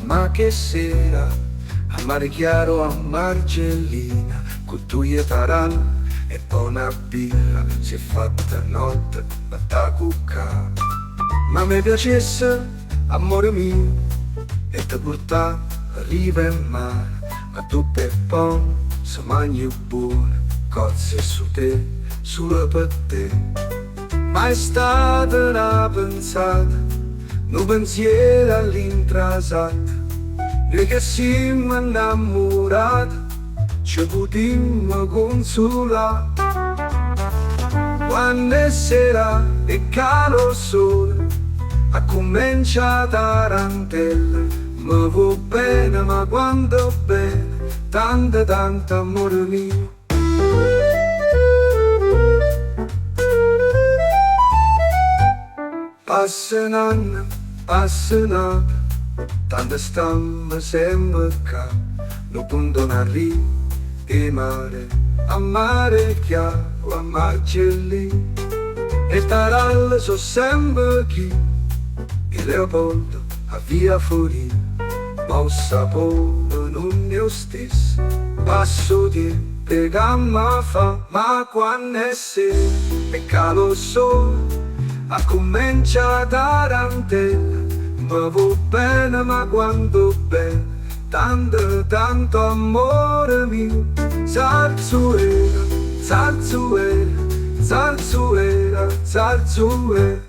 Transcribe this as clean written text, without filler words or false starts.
ma che sera, a mare chiaro a Margellina, con tue tarane e poi una birra, si è fatta notte, ma da cucca. Ma mi piacesse, amore mio, e te portà a riva e mare, ma tu per poi se mangi buone, cozze su te, solo per te. Ma è stata una pensata, un pensiero all'intrasata, noi che siamo innamorati, ci potremmo consolare. Quando è sera e calo sole, a cominciare tarantella, mi va bene ma quando bene, tanto tanto amore mio. Passano, tanto stiamo sempre qua, non punto non arriva di mare, a mare chiaro, a Margellina, e taralle sono sempre chi, il Leopoldo a via Forina, ma il sapore non è lo stesso, passo di gamma fa, ma quando è sera e calo sole, a comincia tarantella, mi va bene ma quando bene, tanto tanto amore mio. Zarzuela, zarzuela, zarzuela, zarzuela.